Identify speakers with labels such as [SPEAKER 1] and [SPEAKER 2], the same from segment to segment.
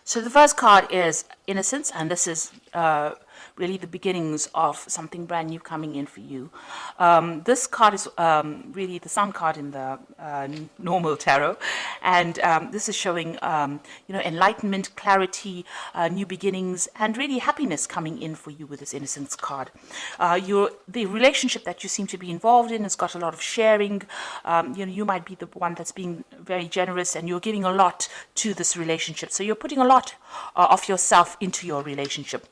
[SPEAKER 1] So the first card is Innocence, and this is really the beginnings of something brand new coming in for you. This card is really the sun card in the normal tarot, and this is showing enlightenment, clarity, new beginnings, and really happiness coming in for you with this Innocence card. The relationship that you seem to be involved in has got a lot of sharing. You might be the one that's being very generous, and you're giving a lot to this relationship. So you're putting a lot of yourself into your relationship.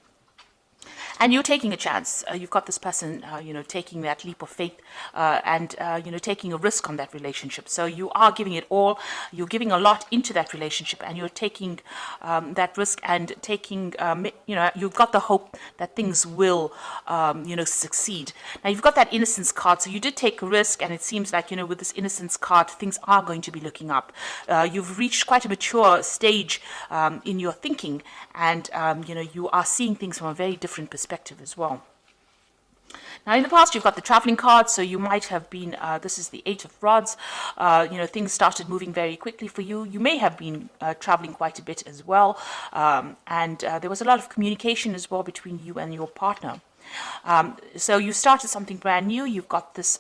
[SPEAKER 1] And you're taking a chance. You've got this person, taking that leap of faith and taking a risk on that relationship. So you are giving it all. You're giving a lot into that relationship, and you're taking that risk and taking, you've got the hope that things will, succeed. Now, you've got that Innocence card. So you did take a risk, and it seems like, with this Innocence card, things are going to be looking up. You've reached quite a mature stage in your thinking, and, you are seeing things from a very different perspective as well. Now, in the past, you've got the traveling card, so you might have been, this is the Eight of Rods, things started moving very quickly for you. You may have been traveling quite a bit as well, and there was a lot of communication as well between you and your partner. So you started something brand new. You've got this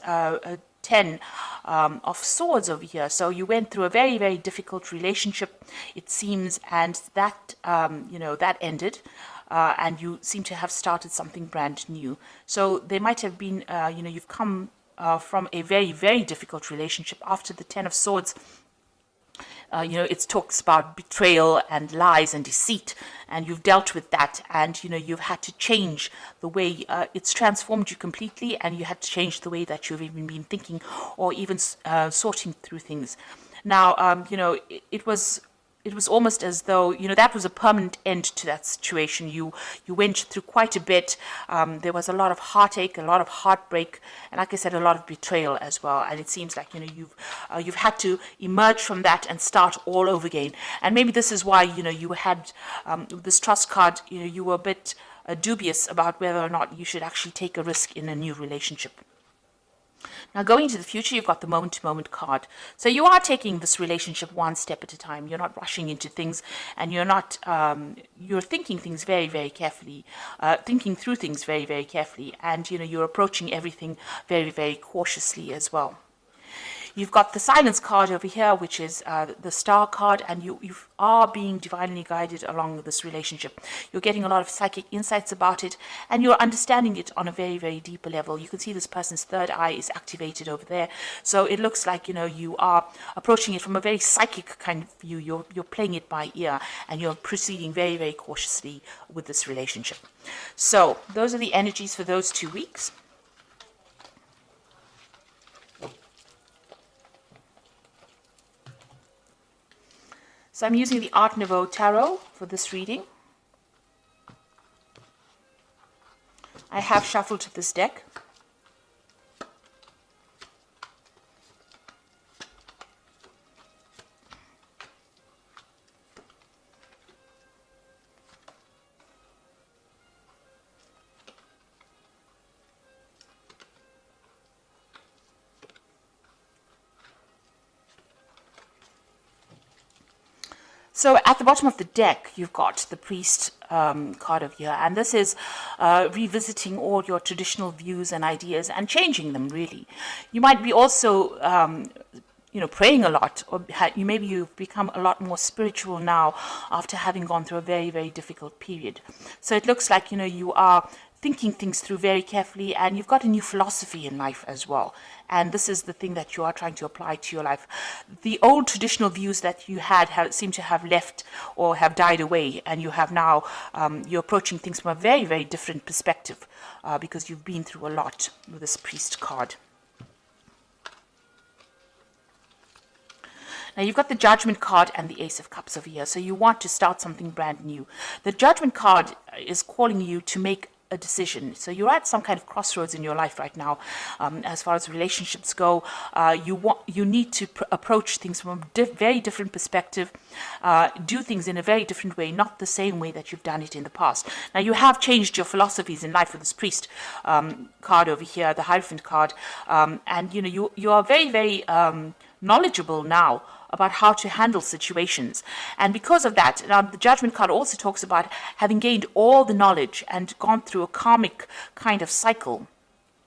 [SPEAKER 1] 10 of Swords over here. So you went through a very, very difficult relationship, it seems, and that, that ended. And you seem to have started something brand new. So there might have been, you've come from a very, very difficult relationship. After the 10 of Swords, it talks about betrayal and lies and deceit, and you've dealt with that, and you've had to change the way it's transformed you completely, and you had to change the way that you've even been thinking or even sorting through things. Now, it was almost as though, that was a permanent end to that situation. You went through quite a bit. There was a lot of heartache, a lot of heartbreak, and like I said, a lot of betrayal as well. And it seems like, you've had to emerge from that and start all over again. And maybe this is why, you had this Trust card, you were a bit dubious about whether or not you should actually take a risk in a new relationship. Now, going into the future, you've got the moment-to-moment card. So you are taking this relationship one step at a time. You're not rushing into things, and you're not, you're thinking things very, very carefully, thinking through things very, very carefully, and, you're approaching everything very, very cautiously as well. You've got the Silence card over here, which is the Star card, and you are being divinely guided along this relationship. You're getting a lot of psychic insights about it, and you're understanding it on a very, very deeper level. You can see this person's third eye is activated over there. So it looks like, you are approaching it from a very psychic kind of view. You're playing it by ear, and you're proceeding very, very cautiously with this relationship. So those are the energies for those 2 weeks. So I'm using the Art Nouveau Tarot for this reading. I have shuffled this deck. So at the bottom of the deck, you've got the Priest card over here, and this is revisiting all your traditional views and ideas and changing them, really. You might be also, praying a lot, or maybe you've become a lot more spiritual now after having gone through a very, very difficult period. So it looks like, you are thinking things through very carefully, and you've got a new philosophy in life as well. And this is the thing that you are trying to apply to your life. The old traditional views that you had seem to have left or have died away, and you have now, you're approaching things from a very, very different perspective because you've been through a lot with this Priest card. Now, you've got the Judgment card and the Ace of Cups over here, so you want to start something brand new. The Judgment card is calling you to make a decision. So you're at some kind of crossroads in your life right now. As far as relationships go, you need to approach things from a very different perspective, do things in a very different way, not the same way that you've done it in the past. Now, you have changed your philosophies in life with this Priest card over here, the Hierophant card, and you are very, very knowledgeable now about how to handle situations. And because of that, now the Judgment card also talks about having gained all the knowledge and gone through a karmic kind of cycle.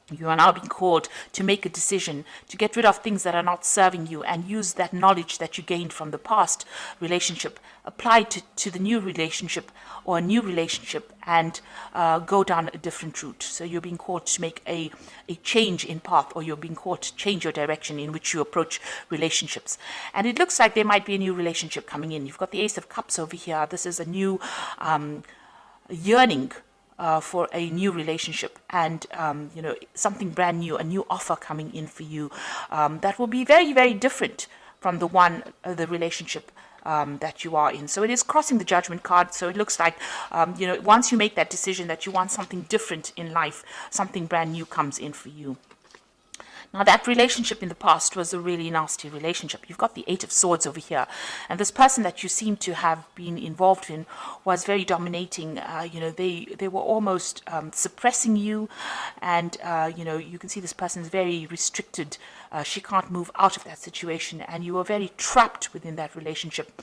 [SPEAKER 1] You are now being called to make a decision, to get rid of things that are not serving you and use that knowledge that you gained from the past relationship, apply to the new relationship or a new relationship, and go down a different route. So you're being called to make a change in path, or you're being called to change your direction in which you approach relationships. And it looks like there might be a new relationship coming in. You've got the Ace of Cups over here. This is a new yearning for a new relationship, and something brand new, a new offer coming in for you that will be very, very different from the relationship that you are in. So it is crossing the Judgment card. So it looks like once you make that decision that you want something different in life, something brand new comes in for you. Now, that relationship in the past was a really nasty relationship. You've got the Eight of Swords over here. And this person that you seem to have been involved in was very dominating. They were almost suppressing you. And, you can see this person is very restricted. She can't move out of that situation. And you were very trapped within that relationship.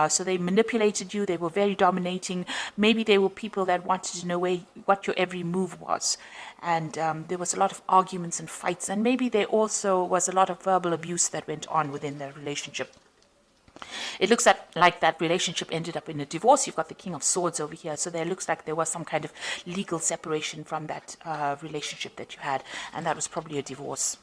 [SPEAKER 1] So they manipulated you. They were very dominating. Maybe they were people that wanted to know what your every move was. And there was a lot of arguments and fights, and maybe there also was a lot of verbal abuse that went on within their relationship. It looks like that relationship ended up in a divorce. You've got the King of Swords over here, so there looks like there was some kind of legal separation from that relationship that you had, and that was probably a divorce.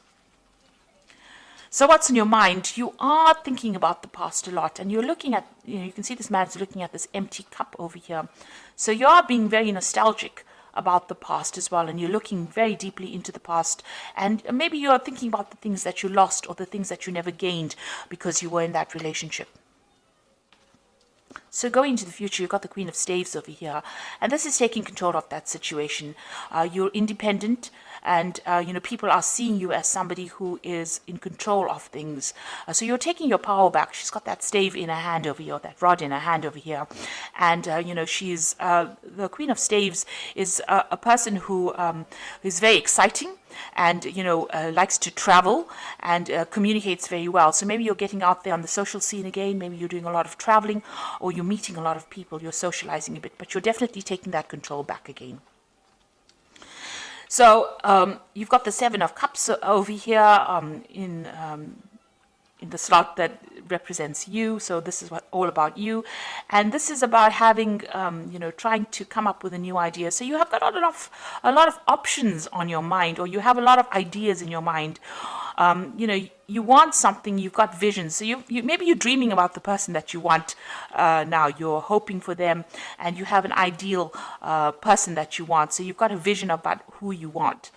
[SPEAKER 1] So what's in your mind? You are thinking about the past a lot, and you're looking at, you can see this man's looking at this empty cup over here. So you are being very nostalgic about the past as well, and you're looking very deeply into the past, and maybe you're thinking about the things that you lost or the things that you never gained because you were in that relationship. So going into the future, you've got the Queen of Staves over here, and this is taking control of that situation. You're independent, and people are seeing you as somebody who is in control of things. So you're taking your power back. She's got that stave in her hand over here, that rod in her hand over here, and she's the Queen of Staves is a person who is very exciting, and likes to travel and communicates very well. So maybe you're getting out there on the social scene again. Maybe you're doing a lot of traveling, or you're meeting a lot of people. You're socializing a bit, but you're definitely taking that control back again. So you've got the Seven of Cups over here in the slot that represents you. So this is all about you, and this is about having trying to come up with a new idea. So you have got a lot of options on your mind, or you have a lot of ideas in your mind. You want something, you've got visions. So you maybe you're dreaming about the person that you want now. You're hoping for them, and you have an ideal person that you want. So you've got a vision about who you want.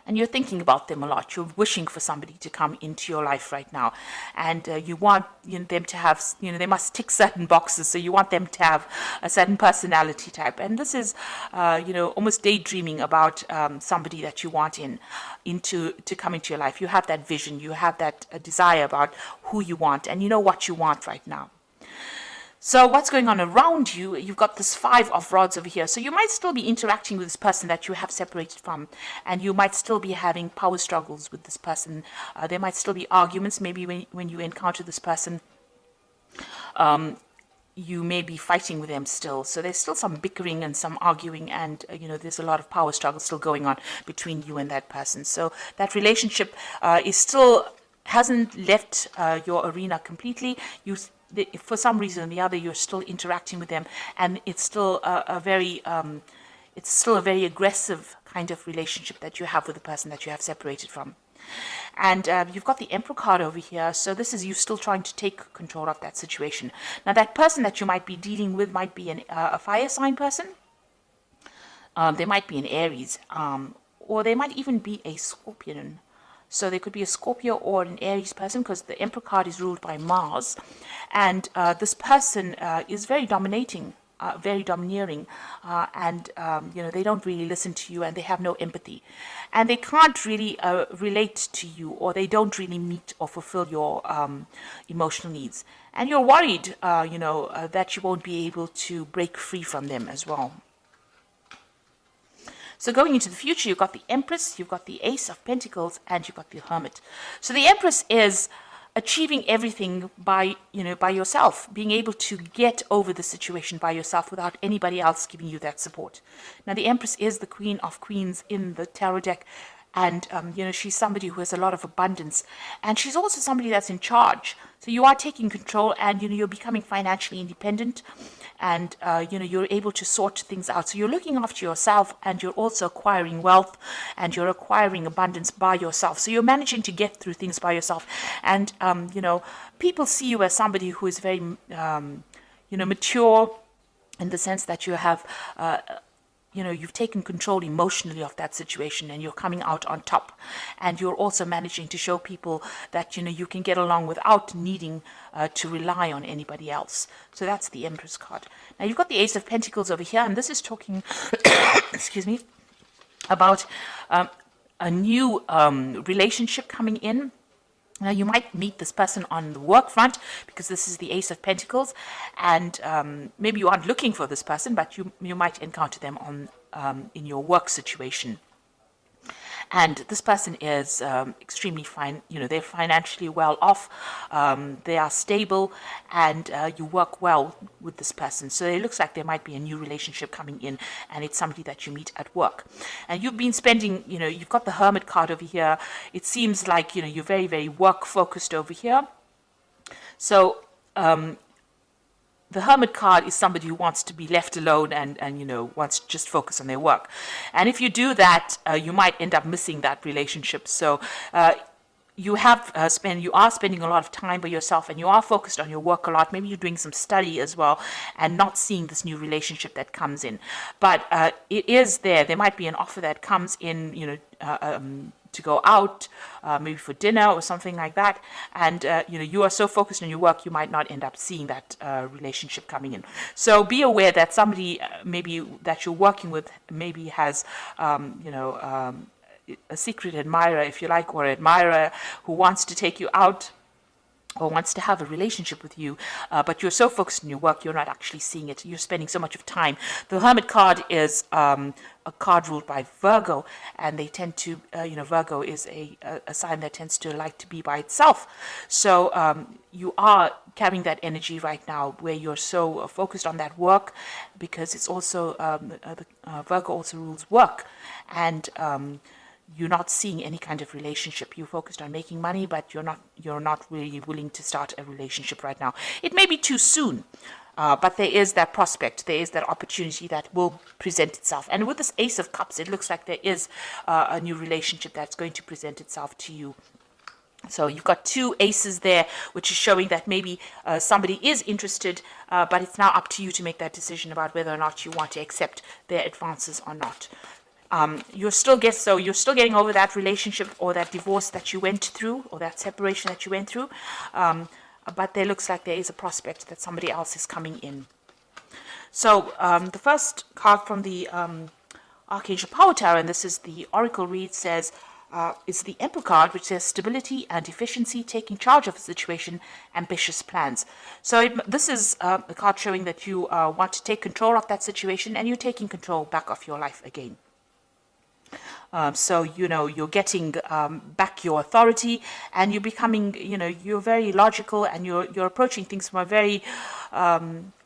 [SPEAKER 1] And you're thinking about them a lot. You're wishing for somebody to come into your life right now. And you want them to have, they must tick certain boxes. So you want them to have a certain personality type. And this is, almost daydreaming about somebody that you want to come into your life. You have that vision. You have that desire about who you want. And you know what you want right now. So what's going on around you? You've got this Five of Rods over here. So you might still be interacting with this person that you have separated from, and you might still be having power struggles with this person. There might still be arguments. Maybe when you encounter this person, you may be fighting with them still. So there's still some bickering and some arguing, and there's a lot of power struggle still going on between you and that person. So that relationship hasn't left your arena completely. For some reason or the other, you're still interacting with them, and it's still a very aggressive kind of relationship that you have with the person that you have separated from. And you've got the Emperor card over here, so this is you still trying to take control of that situation. Now, that person that you might be dealing with might be a fire sign person. They might be an Aries, or they might even be a Scorpion. So there could be a Scorpio or an Aries person, because the Emperor card is ruled by Mars. And this person is very dominating, very domineering, and they don't really listen to you, and they have no empathy. And they can't really relate to you, or they don't really meet or fulfill your emotional needs. And you're worried, that you won't be able to break free from them as well. So going into the future, you've got the Empress, you've got the Ace of Pentacles, and you've got the Hermit. So the Empress is achieving everything by, by yourself, being able to get over the situation by yourself without anybody else giving you that support. Now, the Empress is the Queen of Queens in the tarot deck, and she's somebody who has a lot of abundance, and she's also somebody that's in charge. So you are taking control, and you're becoming financially independent, and you're able to sort things out. So you're looking after yourself, and you're also acquiring wealth, and you're acquiring abundance by yourself. So you're managing to get through things by yourself, and people see you as somebody who is very mature, in the sense that you have you've taken control emotionally of that situation, and you're coming out on top. And you're also managing to show people that, you can get along without needing to rely on anybody else. So that's the Empress card. Now, you've got the Ace of Pentacles over here, and this is talking, excuse me, about a new relationship coming in. Now, you might meet this person on the work front, because this is the Ace of Pentacles, and maybe you aren't looking for this person, but you might encounter them on in your work situation. And this person is extremely fine. They're financially well off. They are stable, and you work well with this person. So it looks like there might be a new relationship coming in, and it's somebody that you meet at work. And you've been spending, you've got the Hermit card over here. It seems like, you're very, very work focused over here. So, the Hermit card is somebody who wants to be left alone and wants to just focus on their work. And if you do that, you might end up missing that relationship. So you are spending a lot of time by yourself, and you are focused on your work a lot. Maybe you're doing some study as well, and not seeing this new relationship that comes in. But it is there. There might be an offer that comes in, to go out, maybe for dinner or something like that, and you are so focused on your work, you might not end up seeing that relationship coming in. So be aware that somebody maybe that you're working with maybe has a secret admirer, if you like, or admirer who wants to take you out or wants to have a relationship with you, but you're so focused on your work, you're not actually seeing it. You're spending so much of time. The Hermit card is a card ruled by Virgo, and they tend to, Virgo is a sign that tends to like to be by itself. So you are carrying that energy right now, where you're so focused on that work, because it's also, Virgo also rules work, and you're not seeing any kind of relationship. You're focused on making money, but you're not really willing to start a relationship right now. It may be too soon, but there is that prospect, there is that opportunity that will present itself. And with this Ace of Cups, it looks like there is a new relationship that's going to present itself to you. So you've got two aces there, which is showing that maybe somebody is interested, but it's now up to you to make that decision about whether or not you want to accept their advances or not. You're still getting over that relationship or that divorce that you went through, or that separation that you went through, but there looks like there is a prospect that somebody else is coming in. So the first card from the Archangel Power Tower, and this is the Oracle read, says it's the Emperor card, which says stability and efficiency, taking charge of a situation, ambitious plans. So this is a card showing that you want to take control of that situation, and you're taking control back of your life again. So, you're getting back your authority, and you're becoming, you're very logical, and you're approaching things from a very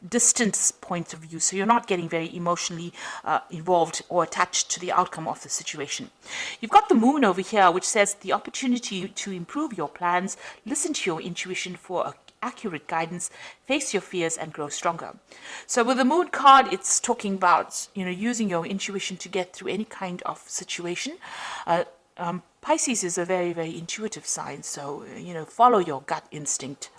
[SPEAKER 1] distant point of view. So you're not getting very emotionally involved or attached to the outcome of the situation. You've got the Moon over here, which says the opportunity to improve your plans, listen to your intuition for accurate guidance, face your fears, and grow stronger. So with the Moon card, it's talking about using your intuition to get through any kind of situation. Pisces is a very, very intuitive sign, so follow your gut instinct.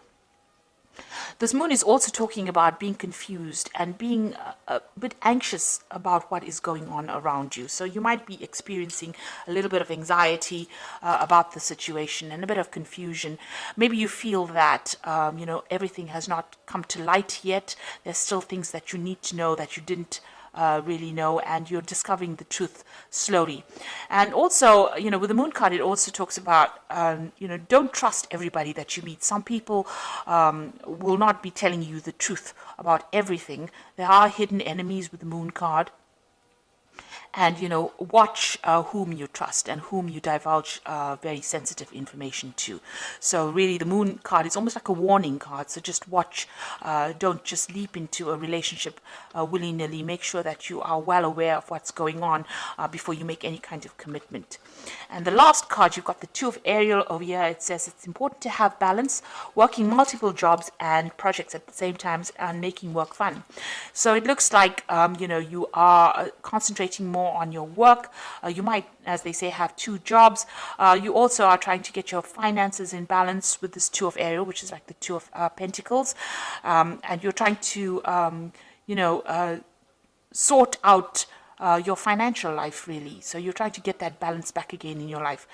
[SPEAKER 1] This Moon is also talking about being confused and being a bit anxious about what is going on around you. So you might be experiencing a little bit of anxiety about the situation and a bit of confusion. Maybe you feel that, everything has not come to light yet. There's still things that you need to know that you didn't really know, and you're discovering the truth slowly. And also, with the Moon card, it also talks about, don't trust everybody that you meet. Some people will not be telling you the truth about everything. There are hidden enemies with the Moon card. and watch whom you trust and whom you divulge very sensitive information to. So really the Moon card is almost like a warning card, so just watch. Don't just leap into a relationship willy-nilly. Make sure that you are well aware of what's going on before you make any kind of commitment. And the last card, you've got the Two of Ariel over here. It says it's important to have balance, working multiple jobs and projects at the same time, and making work fun. So it looks like you are concentrating more on your work. You might, as they say, have two jobs. You also are trying to get your finances in balance with this Two of Ariel, which is like the Two of Pentacles, and you're trying to sort out your financial life, really. So you're trying to get that balance back again in your life.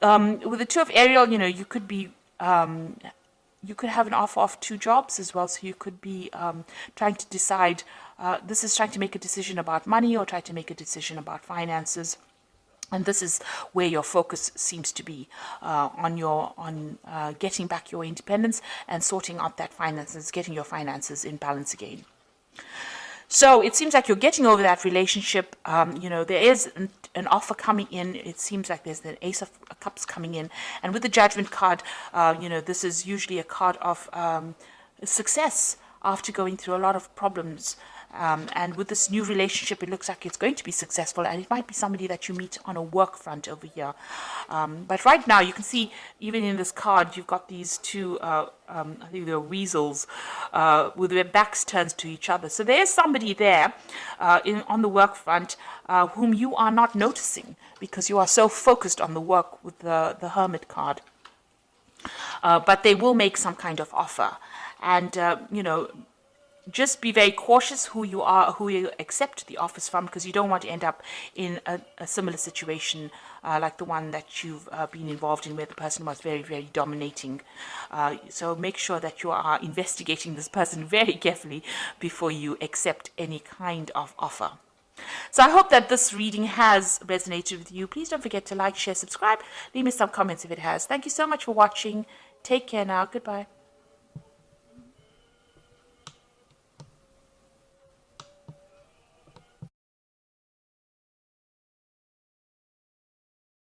[SPEAKER 1] With the Two of Ariel, you could be you could have an offer of two jobs as well. So you could be trying to decide. This is trying to make a decision about money, or try to make a decision about finances. And this is where your focus seems to be on getting back your independence and sorting out that finances, getting your finances in balance again. So it seems like you're getting over that relationship. There is an offer coming in. It seems like there's an Ace of Cups coming in. And with the Judgment card, this is usually a card of success after going through a lot of problems. And with this new relationship, it looks like it's going to be successful, and it might be somebody that you meet on a work front over here. But right now, you can see, even in this card, you've got these two, I think they're weasels, with their backs turned to each other. So there's somebody there on the work front whom you are not noticing because you are so focused on the work with the Hermit card. But they will make some kind of offer. And, just be very cautious who you accept the offers from, because you don't want to end up in a similar situation like the one that you've been involved in, where the person was very, very dominating. So make sure that you are investigating this person very carefully before you accept any kind of offer. So I hope that this reading has resonated with you. Please don't forget to like, share, subscribe. Leave me some comments if it has. Thank you so much for watching. Take care now. Goodbye.